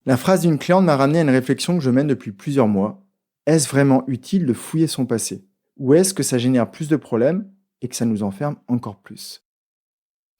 La phrase d'une cliente m'a ramené à une réflexion que je mène depuis plusieurs mois. Est-ce vraiment utile de fouiller son passé? Ou est-ce que ça génère plus de problèmes et que ça nous enferme encore plus?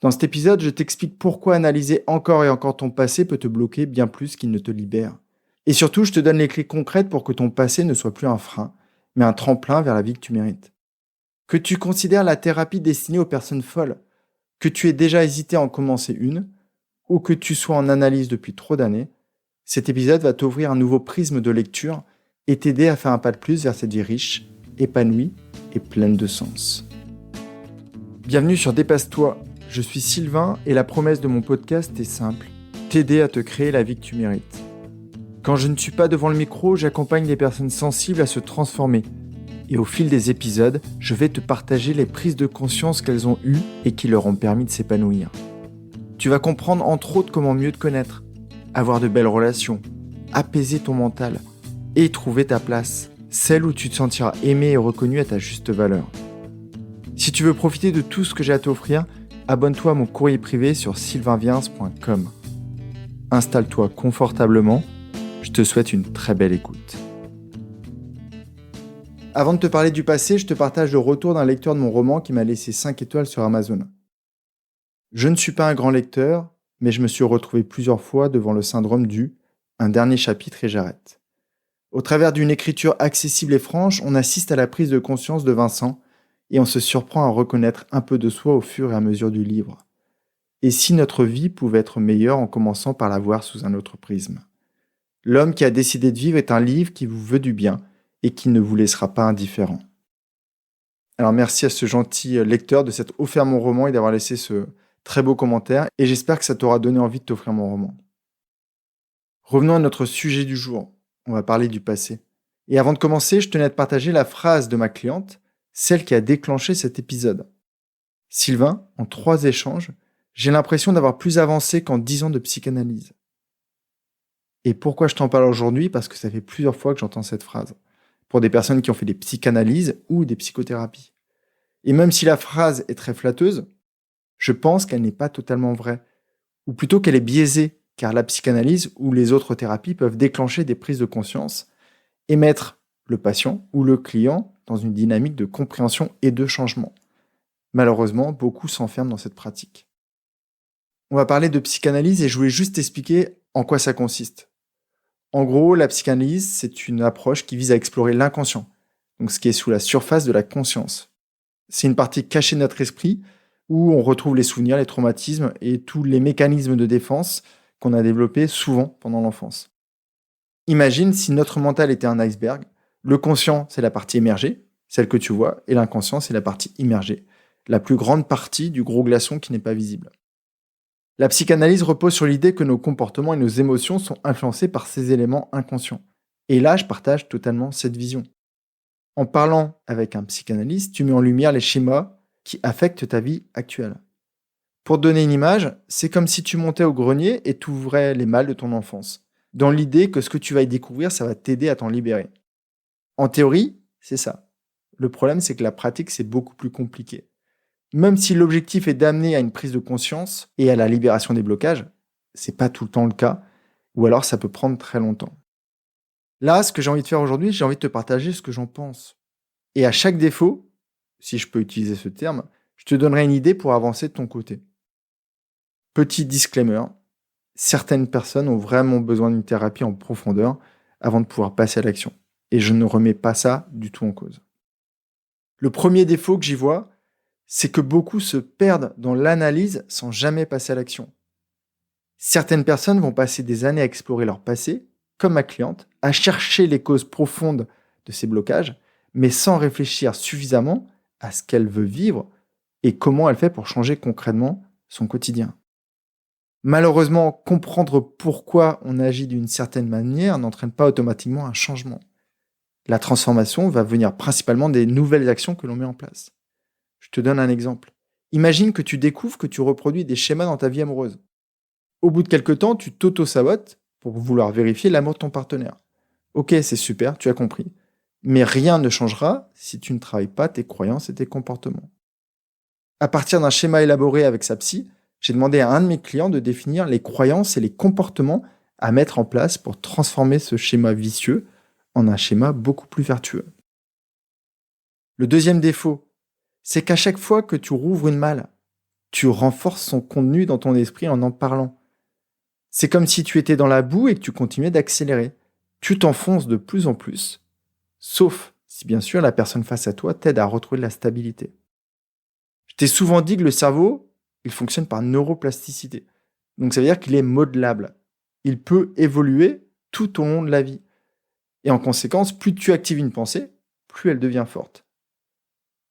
Dans cet épisode, je t'explique pourquoi analyser encore et encore ton passé peut te bloquer bien plus qu'il ne te libère. Et surtout, je te donne les clés concrètes pour que ton passé ne soit plus un frein, mais un tremplin vers la vie que tu mérites. Que tu considères la thérapie destinée aux personnes folles, que tu aies déjà hésité à en commencer une, ou que tu sois en analyse depuis trop d'années, cet épisode va t'ouvrir un nouveau prisme de lecture et t'aider à faire un pas de plus vers cette vie riche, épanouie et pleine de sens. Bienvenue sur Dépasse-toi, je suis Sylvain et la promesse de mon podcast est simple, t'aider à te créer la vie que tu mérites. Quand je ne suis pas devant le micro, j'accompagne les personnes sensibles à se transformer. Et au fil des épisodes, je vais te partager les prises de conscience qu'elles ont eues et qui leur ont permis de s'épanouir. Tu vas comprendre entre autres comment mieux te connaître, avoir de belles relations, apaiser ton mental et trouver ta place, celle où tu te sentiras aimé et reconnu à ta juste valeur. Si tu veux profiter de tout ce que j'ai à t'offrir, abonne-toi à mon courrier privé sur sylvainviens.com. Installe-toi confortablement, je te souhaite une très belle écoute. Avant de te parler du passé, je te partage le retour d'un lecteur de mon roman qui m'a laissé 5 étoiles sur Amazon. Je ne suis pas un grand lecteur, mais je me suis retrouvé plusieurs fois devant le syndrome du « un dernier chapitre et j'arrête ». Au travers d'une écriture accessible et franche, on assiste à la prise de conscience de Vincent et on se surprend à reconnaître un peu de soi au fur et à mesure du livre. Et si notre vie pouvait être meilleure en commençant par la voir sous un autre prisme? L'homme qui a décidé de vivre est un livre qui vous veut du bien et qui ne vous laissera pas indifférent. Alors merci à ce gentil lecteur de s'être offert mon roman et d'avoir laissé ce très beau commentaire, et j'espère que ça t'aura donné envie de t'offrir mon roman. Revenons à notre sujet du jour, on va parler du passé. Et avant de commencer, je tenais à te partager la phrase de ma cliente, celle qui a déclenché cet épisode. Sylvain, en 3 échanges, j'ai l'impression d'avoir plus avancé qu'en 10 ans de psychanalyse. Et pourquoi je t'en parle aujourd'hui? Parce que ça fait plusieurs fois que j'entends cette phrase, pour des personnes qui ont fait des psychanalyses ou des psychothérapies. Et même si la phrase est très flatteuse, je pense qu'elle n'est pas totalement vraie, ou plutôt qu'elle est biaisée, car la psychanalyse ou les autres thérapies peuvent déclencher des prises de conscience et mettre le patient ou le client dans une dynamique de compréhension et de changement. Malheureusement, beaucoup s'enferment dans cette pratique. On va parler de psychanalyse et je voulais juste expliquer en quoi ça consiste. En gros, la psychanalyse, c'est une approche qui vise à explorer l'inconscient, donc ce qui est sous la surface de la conscience. C'est une partie cachée de notre esprit où on retrouve les souvenirs, les traumatismes et tous les mécanismes de défense qu'on a développés souvent pendant l'enfance. Imagine si notre mental était un iceberg, le conscient c'est la partie émergée, celle que tu vois, et l'inconscient c'est la partie immergée, la plus grande partie du gros glaçon qui n'est pas visible. La psychanalyse repose sur l'idée que nos comportements et nos émotions sont influencés par ces éléments inconscients. Et là, je partage totalement cette vision. En parlant avec un psychanalyste, tu mets en lumière les schémas qui affectent ta vie actuelle. Pour te donner une image, c'est comme si tu montais au grenier et tu ouvrais les malles de ton enfance, dans l'idée que ce que tu vas y découvrir, ça va t'aider à t'en libérer. En théorie, c'est ça. Le problème, c'est que la pratique, c'est beaucoup plus compliqué. Même si l'objectif est d'amener à une prise de conscience et à la libération des blocages, c'est pas tout le temps le cas, ou alors ça peut prendre très longtemps. Là, ce que j'ai envie de faire aujourd'hui, j'ai envie de te partager ce que j'en pense. Et à chaque défaut, si je peux utiliser ce terme, je te donnerai une idée pour avancer de ton côté. Petit disclaimer, certaines personnes ont vraiment besoin d'une thérapie en profondeur avant de pouvoir passer à l'action. Et je ne remets pas ça du tout en cause. Le premier défaut que j'y vois, c'est que beaucoup se perdent dans l'analyse sans jamais passer à l'action. Certaines personnes vont passer des années à explorer leur passé, comme ma cliente, à chercher les causes profondes de ces blocages, mais sans réfléchir suffisamment à ce qu'elle veut vivre et comment elle fait pour changer concrètement son quotidien. Malheureusement, comprendre pourquoi on agit d'une certaine manière n'entraîne pas automatiquement un changement. La transformation va venir principalement des nouvelles actions que l'on met en place. Je te donne un exemple. Imagine que tu découvres que tu reproduis des schémas dans ta vie amoureuse. Au bout de quelques temps, tu t'auto-sabotes pour vouloir vérifier l'amour de ton partenaire. Ok, c'est super, tu as compris. Mais rien ne changera si tu ne travailles pas tes croyances et tes comportements. À partir d'un schéma élaboré avec sa psy, j'ai demandé à un de mes clients de définir les croyances et les comportements à mettre en place pour transformer ce schéma vicieux en un schéma beaucoup plus vertueux. Le deuxième défaut, c'est qu'à chaque fois que tu rouvres une malle, tu renforces son contenu dans ton esprit en parlant. C'est comme si tu étais dans la boue et que tu continuais d'accélérer. Tu t'enfonces de plus en plus, sauf si bien sûr la personne face à toi t'aide à retrouver de la stabilité. Je t'ai souvent dit que le cerveau, il fonctionne par neuroplasticité. Donc ça veut dire qu'il est modelable. Il peut évoluer tout au long de la vie. Et en conséquence, plus tu actives une pensée, plus elle devient forte.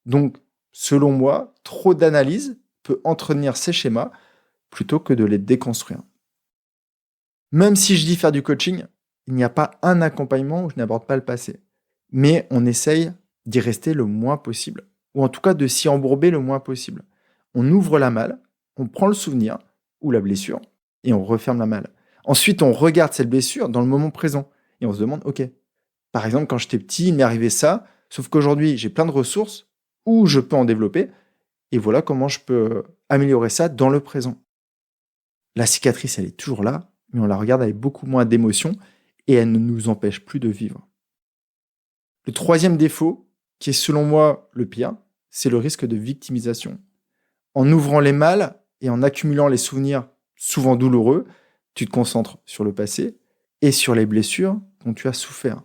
Donc, selon moi, trop d'analyse peut entretenir ces schémas plutôt que de les déconstruire. Même si je dis faire du coaching, il n'y a pas un accompagnement où je n'aborde pas le passé. Mais on essaye d'y rester le moins possible. Ou en tout cas de s'y embourber le moins possible. On ouvre la malle, on prend le souvenir ou la blessure et on referme la malle. Ensuite, on regarde cette blessure dans le moment présent et on se demande, ok, par exemple, quand j'étais petit, il m'est arrivé ça, sauf qu'aujourd'hui, j'ai plein de ressources où je peux en développer et voilà comment je peux améliorer ça dans le présent. La cicatrice, elle est toujours là, mais on la regarde avec beaucoup moins d'émotion et elle ne nous empêche plus de vivre. Le troisième défaut, qui est selon moi le pire, c'est le risque de victimisation. En ouvrant les malles et en accumulant les souvenirs souvent douloureux, tu te concentres sur le passé et sur les blessures dont tu as souffert.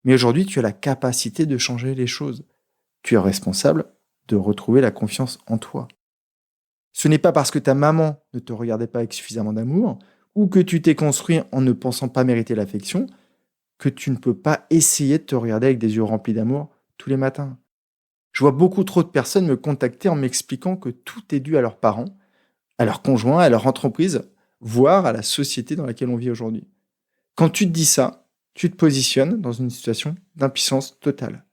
Mais aujourd'hui, tu as la capacité de changer les choses. Tu es responsable de retrouver la confiance en toi. Ce n'est pas parce que ta maman ne te regardait pas avec suffisamment d'amour ou que tu t'es construit en ne pensant pas mériter l'affection que tu ne peux pas essayer de te regarder avec des yeux remplis d'amour tous les matins. Je vois beaucoup trop de personnes me contacter en m'expliquant que tout est dû à leurs parents, à leurs conjoints, à leur entreprise, voire à la société dans laquelle on vit aujourd'hui. Quand tu te dis ça, tu te positionnes dans une situation d'impuissance totale.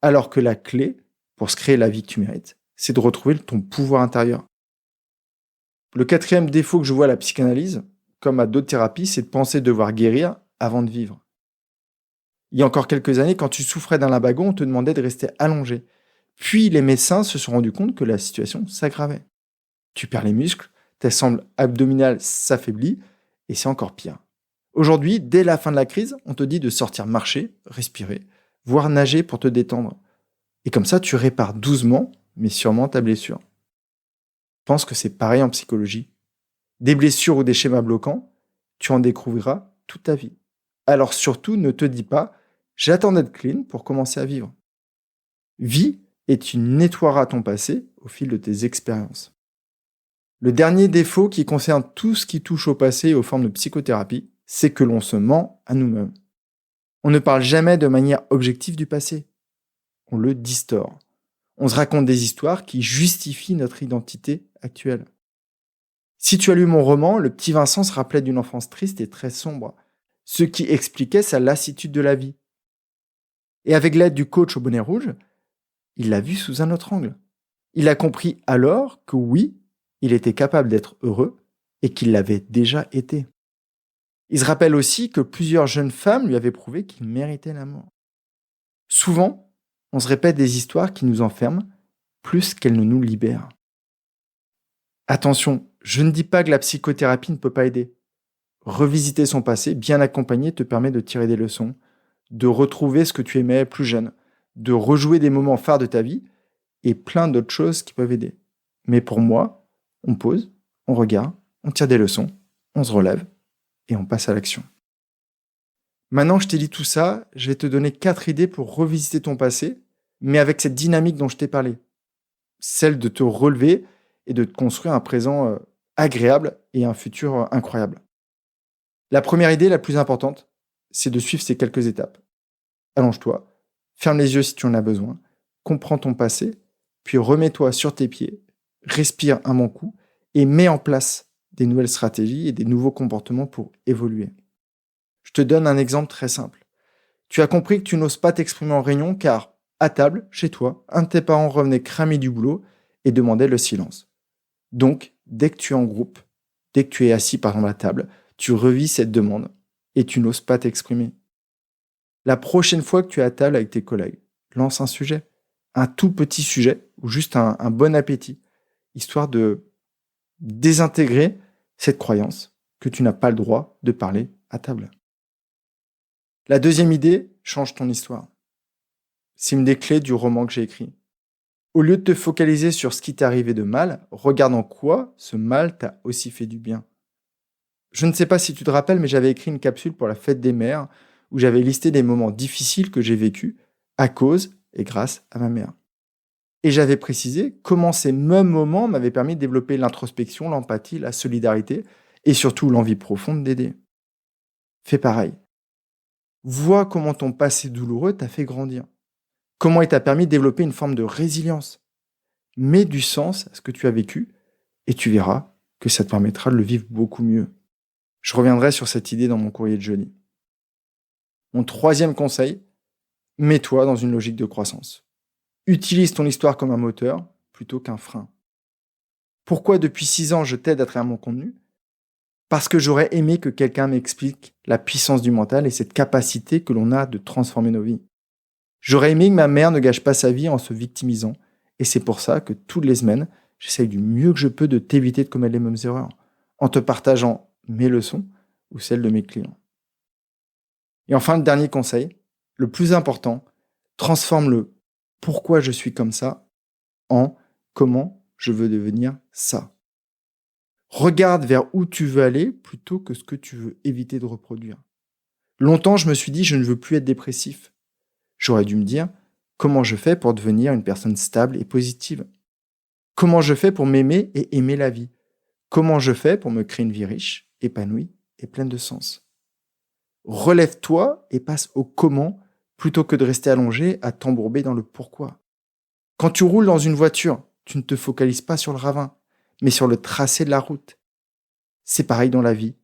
Alors que la clé pour se créer la vie que tu mérites, c'est de retrouver ton pouvoir intérieur. Le quatrième défaut que je vois à la psychanalyse, comme à d'autres thérapies, c'est de penser devoir guérir avant de vivre. Il y a encore quelques années, quand tu souffrais d'un lumbago, on te demandait de rester allongé. Puis les médecins se sont rendus compte que la situation s'aggravait. Tu perds les muscles, tes sangles abdominales s'affaiblissent et c'est encore pire. Aujourd'hui, dès la fin de la crise, on te dit de sortir marcher, respirer, voire nager pour te détendre. Et comme ça, tu répares doucement, mais sûrement ta blessure. Je pense que c'est pareil en psychologie. Des blessures ou des schémas bloquants, tu en découvriras toute ta vie. Alors surtout, ne te dis pas « j'attends d'être clean pour commencer à vivre ». Vis et tu nettoieras ton passé au fil de tes expériences. Le dernier défaut qui concerne tout ce qui touche au passé et aux formes de psychothérapie, c'est que l'on se ment à nous-mêmes. On ne parle jamais de manière objective du passé. On le distord. On se raconte des histoires qui justifient notre identité actuelle. Si tu as lu mon roman, le petit Vincent se rappelait d'une enfance triste et très sombre, ce qui expliquait sa lassitude de la vie. Et avec l'aide du coach au bonnet rouge, il l'a vu sous un autre angle. Il a compris alors que oui, il était capable d'être heureux et qu'il l'avait déjà été. Il se rappelle aussi que plusieurs jeunes femmes lui avaient prouvé qu'il méritait l'amour. Souvent, on se répète des histoires qui nous enferment plus qu'elles ne nous libèrent. Attention, je ne dis pas que la psychothérapie ne peut pas aider. Revisiter son passé, bien accompagné, te permet de tirer des leçons, de retrouver ce que tu aimais plus jeune, de rejouer des moments phares de ta vie et plein d'autres choses qui peuvent aider. Mais pour moi, on pose, on regarde, on tire des leçons, on se relève et on passe à l'action. Maintenant que je t'ai dit tout ça, je vais te donner 4 idées pour revisiter ton passé, mais avec cette dynamique dont je t'ai parlé. Celle de te relever et de te construire un présent agréable et un futur incroyable. La première idée, la plus importante, c'est de suivre ces quelques étapes. Allonge-toi, ferme les yeux si tu en as besoin, comprends ton passé, puis remets-toi sur tes pieds, respire un bon coup et mets en place des nouvelles stratégies et des nouveaux comportements pour évoluer. Je te donne un exemple très simple. Tu as compris que tu n'oses pas t'exprimer en réunion car, à table, chez toi, un de tes parents revenait cramé du boulot et demandait le silence. Donc, dès que tu es en groupe, dès que tu es assis par exemple à table, tu revis cette demande et tu n'oses pas t'exprimer. La prochaine fois que tu es à table avec tes collègues, lance un sujet, un tout petit sujet ou juste un bon appétit, histoire de désintégrer cette croyance que tu n'as pas le droit de parler à table. La deuxième idée, change ton histoire. C'est une des clés du roman que j'ai écrit. Au lieu de te focaliser sur ce qui t'est arrivé de mal, regarde en quoi ce mal t'a aussi fait du bien. Je ne sais pas si tu te rappelles, mais j'avais écrit une capsule pour la fête des mères où j'avais listé des moments difficiles que j'ai vécus à cause et grâce à ma mère. Et j'avais précisé comment ces mêmes moments m'avaient permis de développer l'introspection, l'empathie, la solidarité et surtout l'envie profonde d'aider. Fais pareil. Vois comment ton passé douloureux t'a fait grandir. Comment il t'a permis de développer une forme de résilience. Mets du sens à ce que tu as vécu et tu verras que ça te permettra de le vivre beaucoup mieux. Je reviendrai sur cette idée dans mon courrier de jeudi. Mon troisième conseil, mets-toi dans une logique de croissance. Utilise ton histoire comme un moteur plutôt qu'un frein. Pourquoi depuis 6 ans je t'aide à travers mon contenu ? Parce que j'aurais aimé que quelqu'un m'explique la puissance du mental et cette capacité que l'on a de transformer nos vies. J'aurais aimé que ma mère ne gâche pas sa vie en se victimisant. Et c'est pour ça que toutes les semaines, j'essaye du mieux que je peux de t'éviter de commettre les mêmes erreurs, en te partageant mes leçons ou celles de mes clients. Et enfin, le dernier conseil, le plus important, transforme le « pourquoi je suis comme ça » en « comment je veux devenir ça ». Regarde vers où tu veux aller plutôt que ce que tu veux éviter de reproduire. Longtemps, je me suis dit « je ne veux plus être dépressif ». J'aurais dû me dire « comment je fais pour devenir une personne stable et positive ? Comment je fais pour m'aimer et aimer la vie ? Comment je fais pour me créer une vie riche, épanouie et pleine de sens ? Relève-toi et passe au comment plutôt que de rester allongé à t'embourber dans le pourquoi. Quand tu roules dans une voiture, tu ne te focalises pas sur le ravin, mais sur le tracé de la route. C'est pareil dans la vie.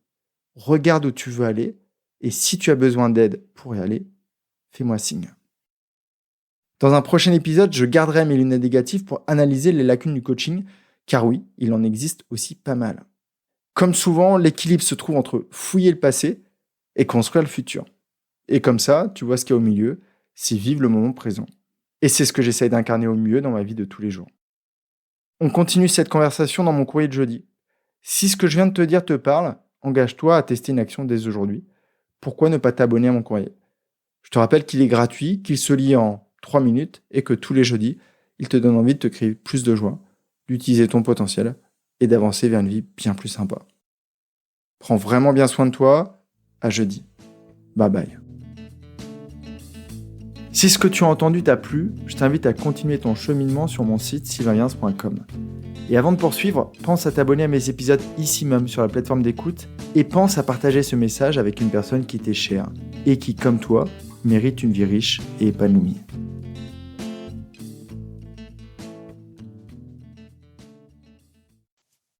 Regarde où tu veux aller et si tu as besoin d'aide pour y aller, fais-moi signe. Dans un prochain épisode, je garderai mes lunettes négatives pour analyser les lacunes du coaching, car oui, il en existe aussi pas mal. Comme souvent, l'équilibre se trouve entre fouiller le passé et construire le futur. Et comme ça, tu vois ce qu'il y a au milieu, c'est vivre le moment présent. Et c'est ce que j'essaye d'incarner au mieux dans ma vie de tous les jours. On continue cette conversation dans mon courrier de jeudi. Si ce que je viens de te dire te parle, engage-toi à tester une action dès aujourd'hui. Pourquoi ne pas t'abonner à mon courrier ? Je te rappelle qu'il est gratuit, qu'il se lit en 3 minutes et que tous les jeudis, il te donne envie de te créer plus de joie, d'utiliser ton potentiel et d'avancer vers une vie bien plus sympa. Prends vraiment bien soin de toi. À jeudi. Bye bye. Si ce que tu as entendu t'a plu, je t'invite à continuer ton cheminement sur mon site sylvainviens.com. Et avant de poursuivre, pense à t'abonner à mes épisodes ici même sur la plateforme d'écoute et pense à partager ce message avec une personne qui t'est chère et qui, comme toi, mérite une vie riche et épanouie.